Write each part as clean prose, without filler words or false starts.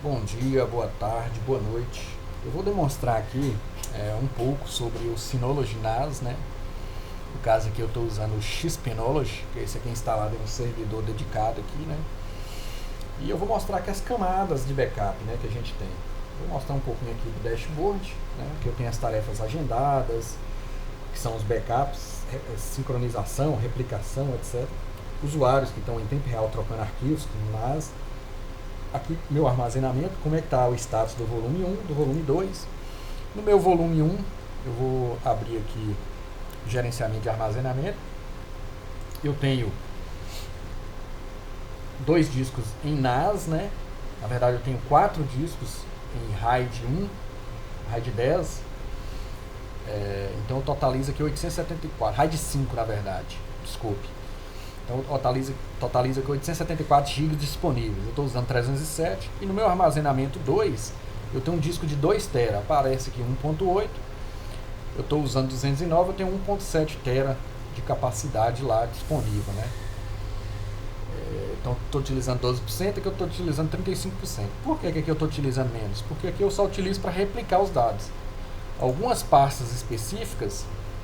Bom dia, boa tarde, boa noite. Eu vou demonstrar aqui um pouco sobre o Synology NAS, né? No caso aqui eu estou usando o Xpinology, que é esse aqui instalado em um servidor dedicado aqui, né? E eu vou mostrar aqui as camadas de backup, né, que a gente tem. Vou mostrar um pouquinho aqui do dashboard, né, que eu tenho as tarefas agendadas, que são os backups, sincronização, replicação, etc. Usuários que estão em tempo real trocando arquivos no NAS. Aqui meu armazenamento, como é que está o status do volume 1, do volume 2. No meu volume 1, eu vou abrir aqui gerenciamento de armazenamento. Eu tenho dois discos em NAS, né? Na verdade eu tenho 4 discos em RAID 1, RAID 10. Então totaliza aqui 874, RAID 5 na verdade, desculpe. Então totaliza aqui 874 GB disponíveis. Eu estou usando 307 e no meu armazenamento 2 eu tenho um disco de 2 TB, aparece aqui 1.8. Eu estou usando 209, eu tenho 1.7 TB de capacidade lá disponível, né? Então estou utilizando 12%, aqui eu estou utilizando 35%. Por que aqui eu estou utilizando menos? Porque aqui eu só utilizo para replicar os dados. Algumas pastas específicas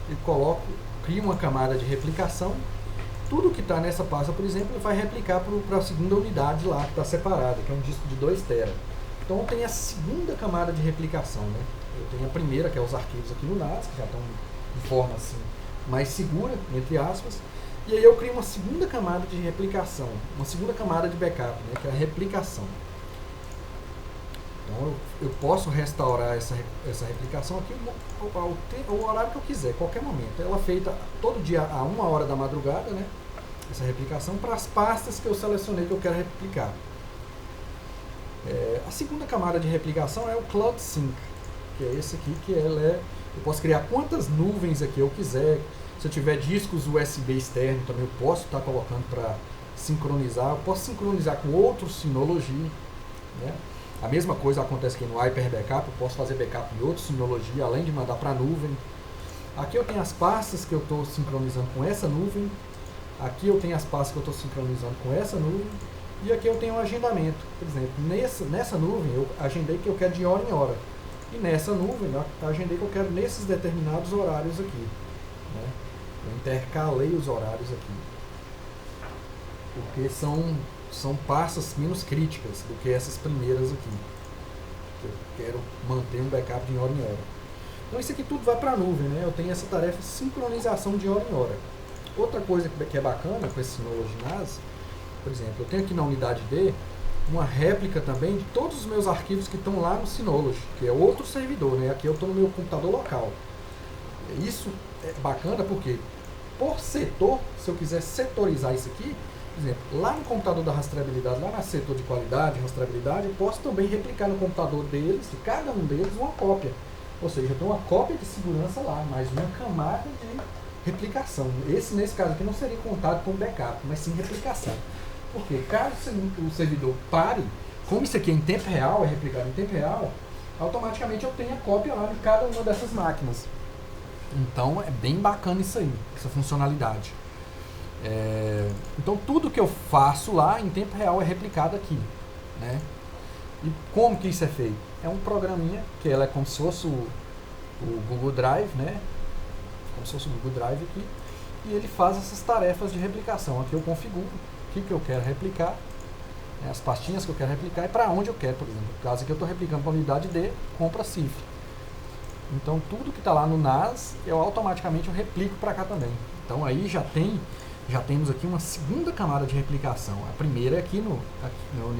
eu crio uma camada de replicação. Tudo que está nessa pasta, por exemplo, ele vai replicar para a segunda unidade lá que está separada, que é um disco de 2 TB. Então eu tenho a segunda camada de replicação, né? Eu tenho a primeira, que é os arquivos aqui no NAS, que já estão de forma assim mais segura, entre aspas. E aí eu crio uma segunda camada de replicação, uma segunda camada de backup, né, que é a replicação. Então eu posso restaurar essa replicação aqui ao horário que eu quiser, qualquer momento. Ela é feita todo dia a 1 hora da madrugada, né, essa replicação, para as pastas que eu selecionei que eu quero replicar. A segunda camada de replicação é o Cloud Sync, que é esse aqui, que eu posso criar quantas nuvens aqui eu quiser. Se eu tiver discos USB externo também eu posso estar colocando para sincronizar. Eu posso sincronizar com outros Synology, né? A mesma coisa acontece aqui no Hyper Backup. Eu posso fazer backup em outros Synology, além de mandar para a nuvem. Aqui eu tenho as pastas que eu estou sincronizando com essa nuvem. Aqui eu tenho as pastas que eu estou sincronizando com essa nuvem. E aqui eu tenho um agendamento. Por exemplo, nessa nuvem eu agendei que eu quero de hora em hora. E nessa nuvem eu agendei que eu quero nesses determinados horários aqui, né? Eu intercalei os horários aqui, porque são pastas menos críticas do que essas primeiras aqui. Eu quero manter um backup de hora em hora. Então isso aqui tudo vai para a nuvem, né? Eu tenho essa tarefa de sincronização de hora em hora. Outra coisa que é bacana com esse Synology NAS, por exemplo, eu tenho aqui na unidade D uma réplica também de todos os meus arquivos que estão lá no Synology, que é outro servidor, né? Aqui eu estou no meu computador local. Isso é bacana porque, por setor, se eu quiser setorizar isso aqui, por exemplo, lá no computador da rastreabilidade, lá no setor de qualidade, rastreabilidade, eu posso também replicar no computador deles, de cada um deles, uma cópia. Ou seja, eu tenho uma cópia de segurança lá, mais uma camada de replicação. Nesse caso aqui, não seria contado como backup, mas sim replicação. Porque caso o servidor pare, como isso aqui é em tempo real, é replicado em tempo real, automaticamente eu tenho a cópia lá de cada uma dessas máquinas. Então é bem bacana isso aí, essa funcionalidade. Então tudo que eu faço lá em tempo real é replicado aqui, né? E como que isso é feito? É um programinha que ela é como se fosse o Google Drive, né? Como se fosse o Google Drive aqui. E ele faz essas tarefas de replicação. Aqui eu configuro o que eu quero replicar, né, as pastinhas que eu quero replicar e para onde eu quero, por exemplo. No caso aqui eu estou replicando para a unidade D, compra CIF. Então tudo que está lá no NAS, eu automaticamente replico para cá também. Então aí já temos aqui uma segunda camada de replicação. A primeira é aqui no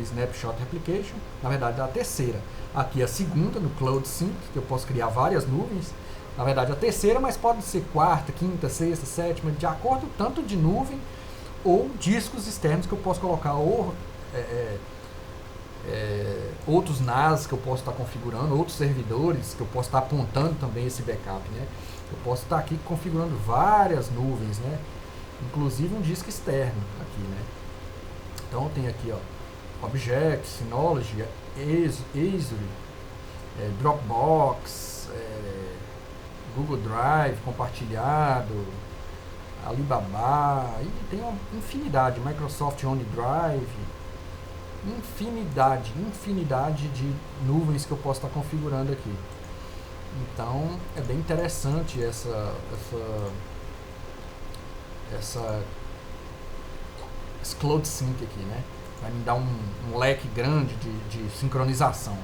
Snapshot Replication, na verdade a terceira. Aqui a segunda no Cloud Sync, que eu posso criar várias nuvens. Na verdade a terceira, mas pode ser quarta, quinta, sexta, sétima, de acordo tanto de nuvem ou discos externos que eu posso colocar, ou outros NAS que eu posso estar configurando, outros servidores que eu posso estar apontando também esse backup, né? Eu posso estar aqui configurando várias nuvens, né? Inclusive um disco externo aqui, né? Então tem aqui, ó, Object, Synology, Azure, Dropbox, Google Drive compartilhado, Alibaba, e tem uma infinidade, Microsoft OneDrive, infinidade de nuvens que eu posso estar configurando aqui. Então é bem interessante esse Cloud Sync aqui, né? Vai me dar um leque grande de sincronização.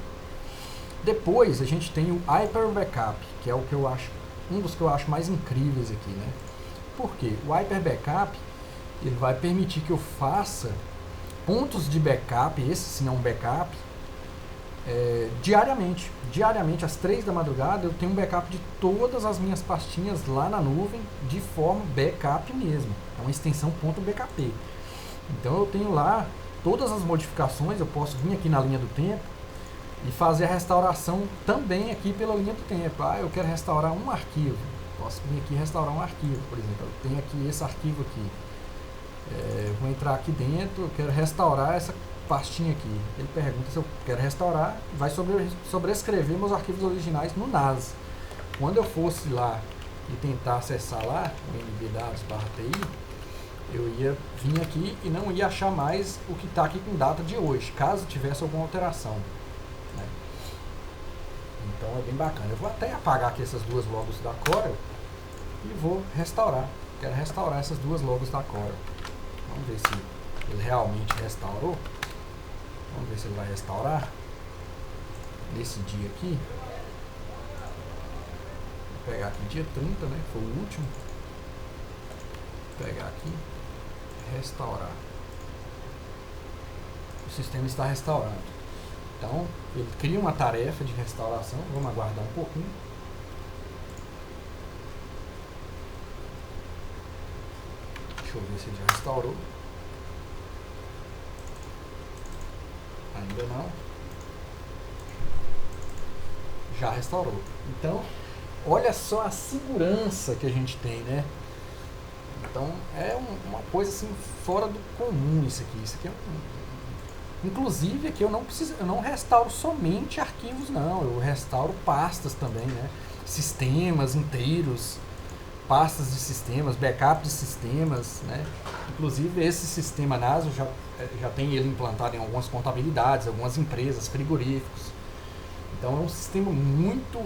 Depois a gente tem o Hyper Backup, que é o que eu acho, um dos que eu acho mais incríveis aqui, né? Por quê? O Hyper Backup ele vai permitir que eu faça pontos de backup, esse sim é um backup, diariamente. Diariamente, às 3 da madrugada, eu tenho um backup de todas as minhas pastinhas lá na nuvem, de forma backup mesmo. É uma extensão .bkp. Então eu tenho lá todas as modificações, eu posso vir aqui na linha do tempo e fazer a restauração também aqui pela linha do tempo. Ah, eu quero restaurar um arquivo. Posso vir aqui e restaurar um arquivo, por exemplo. Eu tenho aqui esse arquivo aqui. Vou entrar aqui dentro, eu quero restaurar essa pastinha aqui. Ele pergunta se eu quero restaurar, vai sobrescrever meus arquivos originais no NAS. Quando eu fosse lá e tentar acessar lá, o mbdados/ti, eu ia vir aqui e não ia achar mais o que está aqui com data de hoje, caso tivesse alguma alteração, né? Então é bem bacana. Eu vou até apagar aqui essas duas logos da Corel e vou restaurar. Quero restaurar essas duas logos da Corel. Vamos ver se ele realmente restaurou. Vamos ver se ele vai restaurar nesse dia aqui. Vou pegar aqui dia 30, né? Foi o último. Vou pegar aqui, restaurar. O sistema está restaurando. Então, ele cria uma tarefa de restauração. Vamos aguardar um pouquinho. Deixa eu ver se ele já restaurou. Ainda não. Já restaurou. Então, olha só a segurança que a gente tem, né? Então, é uma coisa assim fora do comum isso aqui. Isso aqui é inclusive aqui eu não restauro somente arquivos, não. Eu restauro pastas também, né? Sistemas inteiros, pastas de sistemas, backup de sistemas, né? Inclusive esse sistema NAS já tem ele implantado em algumas contabilidades, algumas empresas, frigoríficos. Então é um sistema muito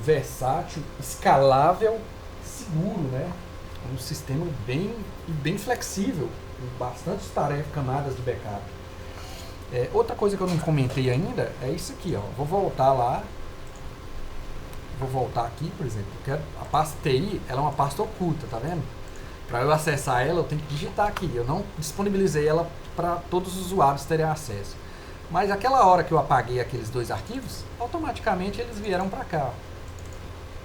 versátil, escalável, seguro, né? É um sistema bem flexível, com bastante tarefas, camadas de backup. Outra coisa que eu não comentei ainda é isso aqui, ó. Vou voltar lá. Vou voltar aqui, por exemplo. A pasta TI, ela é uma pasta oculta, tá vendo? Para eu acessar ela, eu tenho que digitar aqui. Eu não disponibilizei ela para todos os usuários terem acesso. Mas aquela hora que eu apaguei aqueles dois arquivos, automaticamente eles vieram para cá.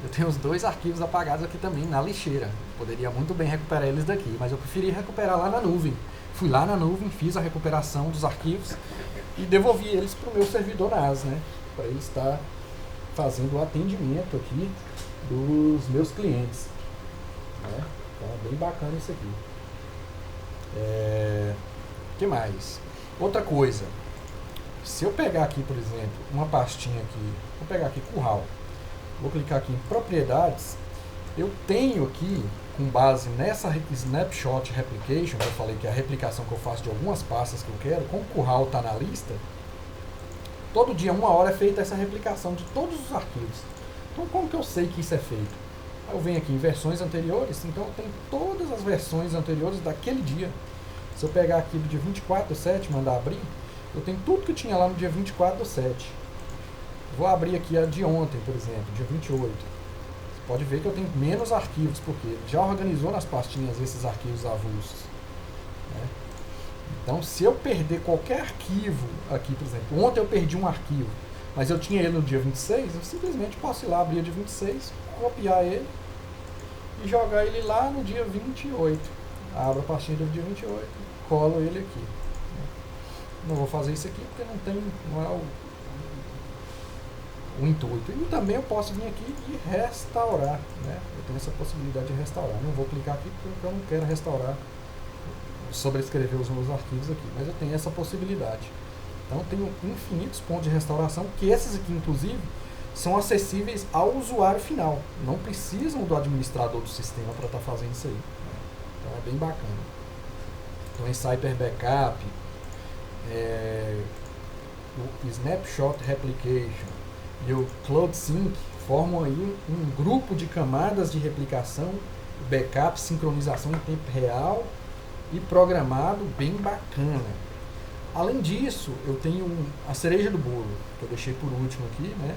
Eu tenho os dois arquivos apagados aqui também na lixeira. Poderia muito bem recuperar eles daqui, mas eu preferi recuperar lá na nuvem. Fui lá na nuvem, fiz a recuperação dos arquivos e devolvi eles para o meu servidor NAS, né? Para ele estar fazendo o atendimento aqui dos meus clientes, né? Então é bem bacana isso aqui. Que mais? Outra coisa, se eu pegar aqui, por exemplo, uma pastinha aqui, vou pegar aqui curral, vou clicar aqui em propriedades, eu tenho aqui, com base nessa snapshot replication, que eu falei que é a replicação que eu faço de algumas pastas que eu quero, como o curral está na lista, todo dia, 1 hora, é feita essa replicação de todos os arquivos. Então, como que eu sei que isso é feito? Eu venho aqui em versões anteriores, então eu tenho todas as versões anteriores daquele dia. Se eu pegar aqui do dia 24/7 e mandar abrir, eu tenho tudo que tinha lá no dia 24/7. Vou abrir aqui a de ontem, por exemplo, dia 28. Você pode ver que eu tenho menos arquivos, porque ele já organizou nas pastinhas esses arquivos avulsos, né? Então, se eu perder qualquer arquivo aqui, por exemplo, ontem eu perdi um arquivo, mas eu tinha ele no dia 26, eu simplesmente posso ir lá abrir o dia 26, copiar ele e jogar ele lá no dia 28. Abro a pastinha do dia 28, colo ele aqui. Não vou fazer isso aqui porque não é o intuito. E também eu posso vir aqui e restaurar, né? Eu tenho essa possibilidade de restaurar. Não vou clicar aqui porque eu não quero restaurar, sobrescrever os meus arquivos aqui, mas eu tenho essa possibilidade. Então eu tenho infinitos pontos de restauração, que esses aqui inclusive são acessíveis ao usuário final, não precisam do administrador do sistema para estar fazendo isso aí, né? Então é bem bacana. Então esse Hyper Backup, o Snapshot Replication e o CloudSync formam aí um grupo de camadas de replicação, backup, sincronização em tempo real e programado bem bacana. Além disso, eu tenho a cereja do bolo, que eu deixei por último aqui, né?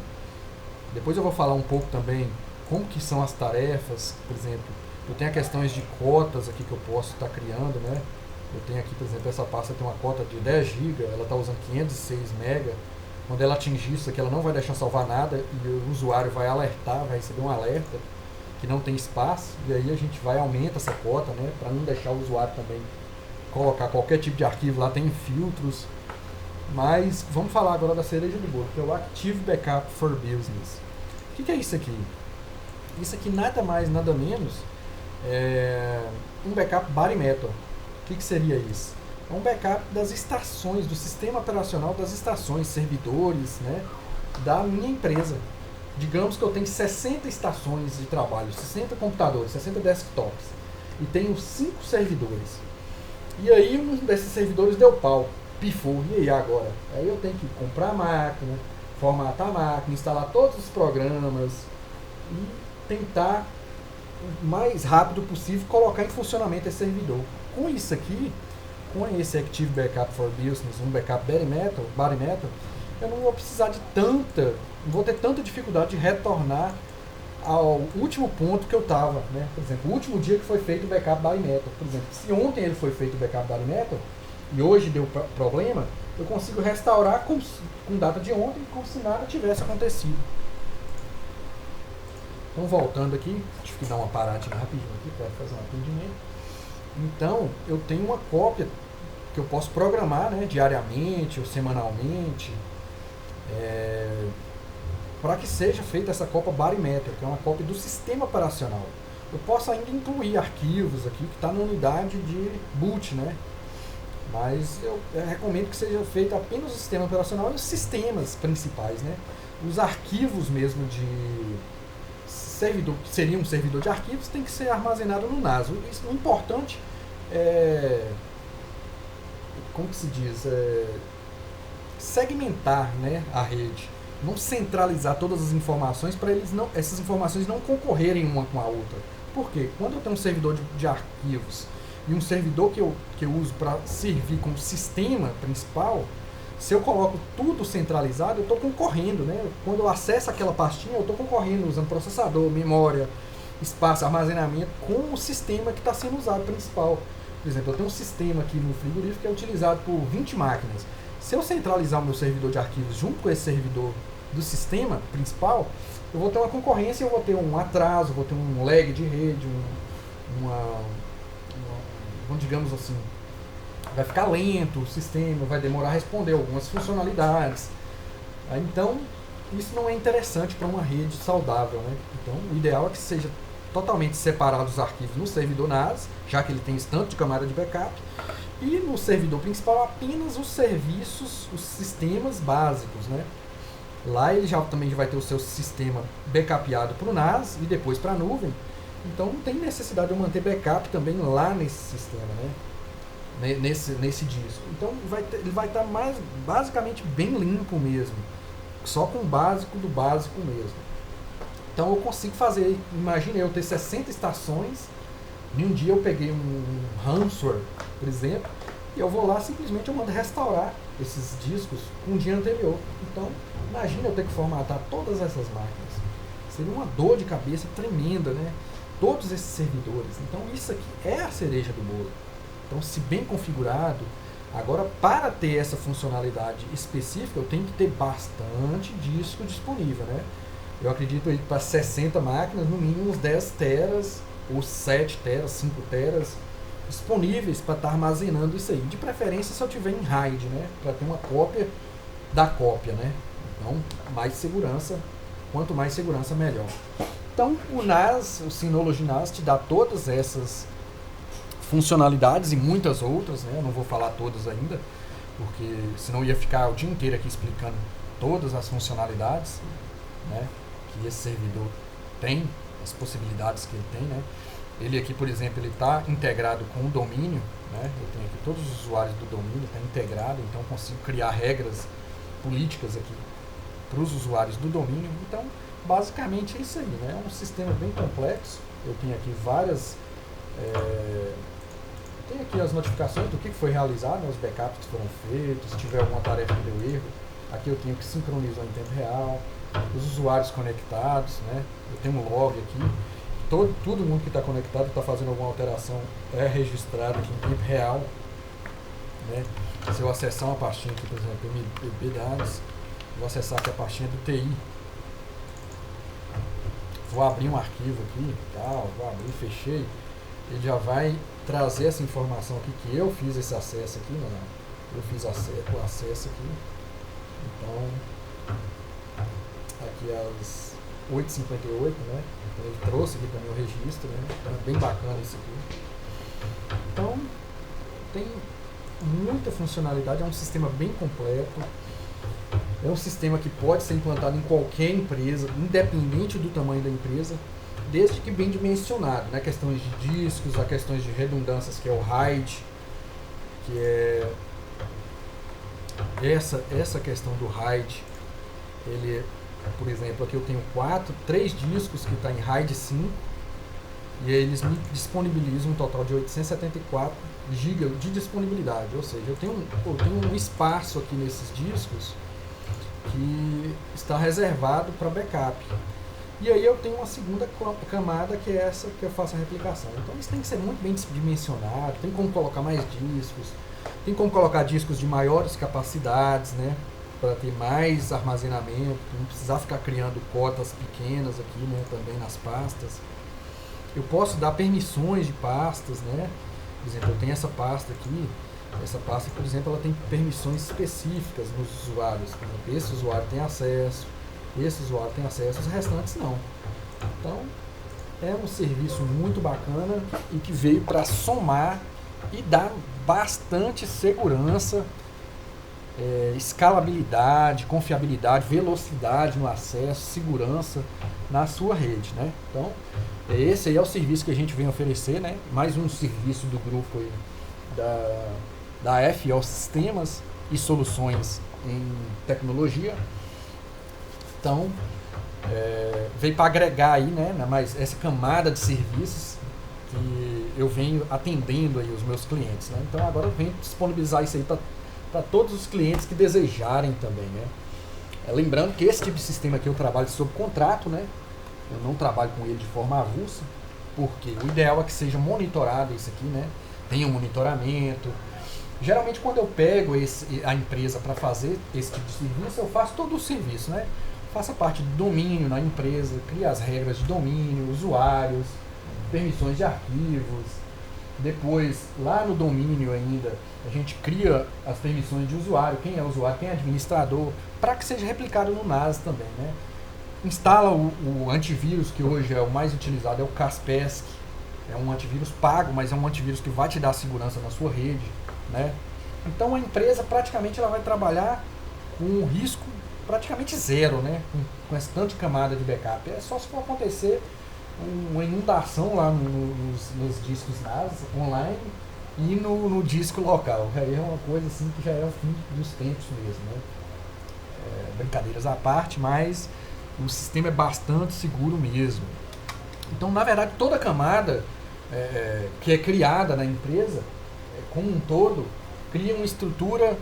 Depois eu vou falar um pouco também como que são as tarefas, por exemplo, eu tenho questões de cotas aqui que eu posso estar criando, né? Eu tenho aqui, por exemplo, essa pasta tem uma cota de 10 GB, ela está usando 506 MB. Quando ela atingir isso aqui, ela não vai deixar salvar nada e o usuário vai alertar, vai receber um alerta que não tem espaço, e aí a gente vai aumentar essa cota, né? Para não deixar o usuário também colocar qualquer tipo de arquivo lá, tem filtros. Mas vamos falar agora da cereja do bolo, que é o Active Backup for Business. O que é isso aqui? Isso aqui nada mais, nada menos é um backup body metal. O que seria isso? É um backup das estações, do sistema operacional das estações, servidores, né, da minha empresa. Digamos que eu tenho 60 estações de trabalho, 60 computadores, 60 desktops e tenho 5 servidores. E aí um desses servidores deu pau, pifou, e aí agora? Aí eu tenho que comprar a máquina, formatar a máquina, instalar todos os programas e tentar o mais rápido possível colocar em funcionamento esse servidor. Com isso aqui, com esse Active Backup for Business, um backup body metal, eu não vou precisar de não vou ter tanta dificuldade de retornar ao último ponto que eu estava, né? Por exemplo, o último dia que foi feito o backup body metal. Por exemplo, se ontem ele foi feito o backup body metal e hoje deu problema, eu consigo restaurar com data de ontem, como se nada tivesse acontecido. Então, voltando aqui, tive que dar uma paradinha rapidinho aqui para fazer um atendimento. Então, eu tenho uma cópia que eu posso programar, né, diariamente ou semanalmente, para que seja feita essa cópia body metal, que é uma cópia do sistema operacional. Eu posso ainda incluir arquivos aqui que está na unidade de boot, né? Mas eu recomendo que seja feito apenas o sistema operacional e os sistemas principais, né? Os arquivos mesmo de servidor, que seria um servidor de arquivos, tem que ser armazenado no NAS. O importante é, como que se diz, segmentar, né, a rede, não centralizar todas as informações para essas informações não concorrerem uma com a outra. Por quê? Quando eu tenho um servidor de arquivos e um servidor que eu uso para servir como sistema principal, se eu coloco tudo centralizado, eu estou concorrendo, né? Quando eu acesso aquela pastinha, eu estou concorrendo usando processador, memória, espaço, armazenamento com o sistema que está sendo usado principal. Por exemplo, eu tenho um sistema aqui no frigorífico que é utilizado por 20 máquinas. Se eu centralizar o meu servidor de arquivos junto com esse servidor do sistema principal, eu vou ter uma concorrência, eu vou ter um atraso, vou ter um lag de rede, digamos assim, vai ficar lento o sistema, vai demorar a responder algumas funcionalidades. Então, isso não é interessante para uma rede saudável, né? Então, o ideal é que seja totalmente separado os arquivos no servidor NAS, já que ele tem esse tanto de camada de backup, e no servidor principal apenas os serviços, os sistemas básicos, né? Lá ele também vai ter o seu sistema backupeado para o NAS e depois para a nuvem. Então não tem necessidade de eu manter backup também lá nesse sistema, né? Nesse disco. Então ele vai estar basicamente bem limpo mesmo, só com o básico do básico mesmo. Então eu consigo fazer, imagine eu ter 60 estações, e um dia eu peguei um ransomware, por exemplo, e eu vou lá simplesmente eu mando restaurar esses discos com o dia anterior. Então imagine eu ter que formatar todas essas máquinas. Seria uma dor de cabeça tremenda, né? Todos esses servidores. Então isso aqui é a cereja do bolo. Então, se bem configurado, agora para ter essa funcionalidade específica, eu tenho que ter bastante disco disponível, né? Eu acredito aí para 60 máquinas, no mínimo uns 10 teras, ou 7 teras, 5 teras disponíveis para estar armazenando isso aí. De preferência se eu tiver em RAID, né? Para ter uma cópia da cópia, né? Então, mais segurança, quanto mais segurança, melhor. Então, o NAS, o Synology NAS, te dá todas essas funcionalidades e muitas outras, né? Eu não vou falar todas ainda, porque senão eu ia ficar o dia inteiro aqui explicando todas as funcionalidades, né, que esse servidor tem, as possibilidades que ele tem, né? Ele aqui, por exemplo, ele está integrado com o domínio, né? Eu tenho aqui todos os usuários do domínio, está integrado, então eu consigo criar regras políticas aqui para os usuários do domínio. Então, basicamente é isso aí, né? É um sistema bem complexo. Eu tenho aqui várias... tem aqui as notificações do que foi realizado, né? Os backups que foram feitos, se tiver alguma tarefa que deu erro. Aqui eu tenho que sincronizar em tempo real, os usuários conectados, né? Eu tenho um log aqui. Todo mundo que está conectado, está fazendo alguma alteração, é registrado aqui em tempo real, né? Se eu acessar uma pastinha aqui, por exemplo, MPB dados, vou acessar aqui a pastinha do TI, vou abrir um arquivo aqui, tal, vou abrir, fechei, ele já vai trazer essa informação aqui que eu fiz esse acesso aqui, né? Eu fiz o acesso aqui. Então, aqui às 8h58, né? Então, ele trouxe aqui também o registro, né? Então é bem bacana isso aqui. Então, tem muita funcionalidade, é um sistema bem completo. É um sistema que pode ser implantado em qualquer empresa, independente do tamanho da empresa, desde que bem dimensionado, né? Questões de discos, a questões de redundâncias, que é o RAID, que é essa questão do RAID. Ele, por exemplo, aqui eu tenho 3 discos que está em RAID 5, e aí eles me disponibilizam um total de 874 GB de disponibilidade, ou seja, eu tenho um espaço aqui nesses discos que está reservado para backup. E aí eu tenho uma segunda camada, que é essa que eu faço a replicação. Então isso tem que ser muito bem dimensionado, tem como colocar mais discos, tem como colocar discos de maiores capacidades, né, para ter mais armazenamento, não precisar ficar criando cotas pequenas aqui, né, também nas pastas. Eu posso dar permissões de pastas, né? Por exemplo, eu tenho essa pasta aqui. Essa pasta, por exemplo, ela tem permissões específicas nos usuários. Por exemplo, esse usuário tem acesso, esse usuário tem acesso, os restantes não. Então, é um serviço muito bacana e que veio para somar e dar bastante segurança, escalabilidade, confiabilidade, velocidade no acesso, segurança na sua rede, né? Então, esse aí é o serviço que a gente vem oferecer, né? Mais um serviço do grupo aí da FO Sistemas e Soluções em Tecnologia. Então, veio para agregar aí, né? Mais essa camada de serviços que eu venho atendendo aí os meus clientes, né? Então agora eu venho disponibilizar isso aí para todos os clientes que desejarem também, né? Lembrando que esse tipo de sistema aqui eu trabalho sob contrato, né? Eu não trabalho com ele de forma avulsa, porque o ideal é que seja monitorado isso aqui, né? Tenha um monitoramento. Geralmente quando eu pego a empresa para fazer esse tipo de serviço, eu faço todo o serviço, né? Faço a parte do domínio na empresa, crio as regras de domínio, usuários, permissões de arquivos. Depois, lá no domínio ainda, a gente cria as permissões de usuário, quem é usuário, quem é administrador, para que seja replicado no NAS também, né? Instala o antivírus, que hoje é o mais utilizado, é o Kaspersky. É um antivírus pago, mas é um antivírus que vai te dar segurança na sua rede, né? Então a empresa praticamente ela vai trabalhar com um risco praticamente zero, né? Com essa tanta camada de backup. É só se for acontecer uma inundação lá nos discos NAS online e no disco local. Aí é uma coisa assim que já é o fim dos tempos mesmo, né? Brincadeiras à parte, mas o sistema é bastante seguro mesmo. Então, na verdade, toda a camada que é criada na empresa, como um todo, cria uma estrutura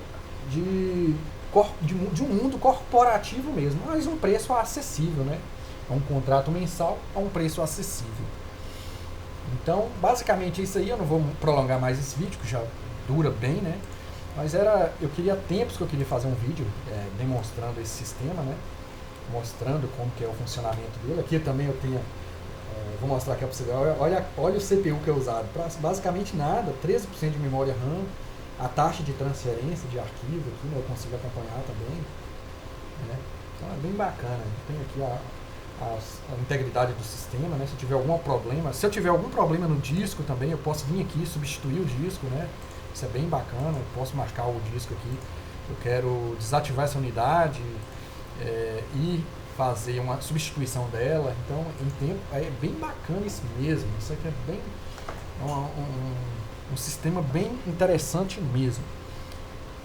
de um mundo corporativo mesmo, mas um preço acessível, né? É um contrato mensal a um preço acessível. Então, basicamente é isso aí. Eu não vou prolongar mais esse vídeo, que já dura bem, né? Mas eu queria tempos que eu queria fazer um vídeo demonstrando esse sistema, né? Mostrando como que é o funcionamento dele. Aqui também eu tenho, vou mostrar aqui para você ver, olha o CPU que é usado, para basicamente nada, 13% de memória RAM, a taxa de transferência de arquivo aqui, né, eu consigo acompanhar também, né? Então é bem bacana. Tem aqui a integridade do sistema, né? Se tiver algum problema, se eu tiver algum problema no disco também, eu posso vir aqui substituir o disco, né? Isso é bem bacana, eu posso marcar o disco aqui, eu quero desativar essa unidade, e fazer uma substituição dela. Então, em tempo, é bem bacana isso mesmo. Isso aqui é bem um sistema bem interessante mesmo.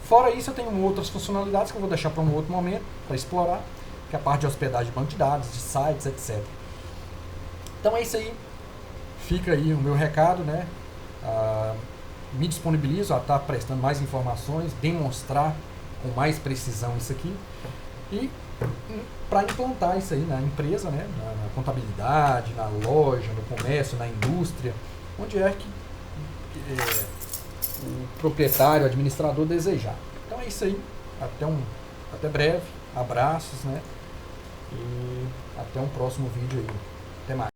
Fora isso, eu tenho outras funcionalidades que eu vou deixar para um outro momento para explorar, que é a parte de hospedagem de banco de dados, de sites, etc. Então é isso aí. Fica aí o meu recado, né? Me disponibilizo a estar prestando mais informações, demonstrar com mais precisão isso aqui e para implantar isso aí na empresa, né? Na contabilidade, na loja, no comércio, na indústria, onde é que o proprietário, o administrador desejar. Então é isso aí. Até breve. Abraços, né? E até um próximo vídeo aí. Até mais.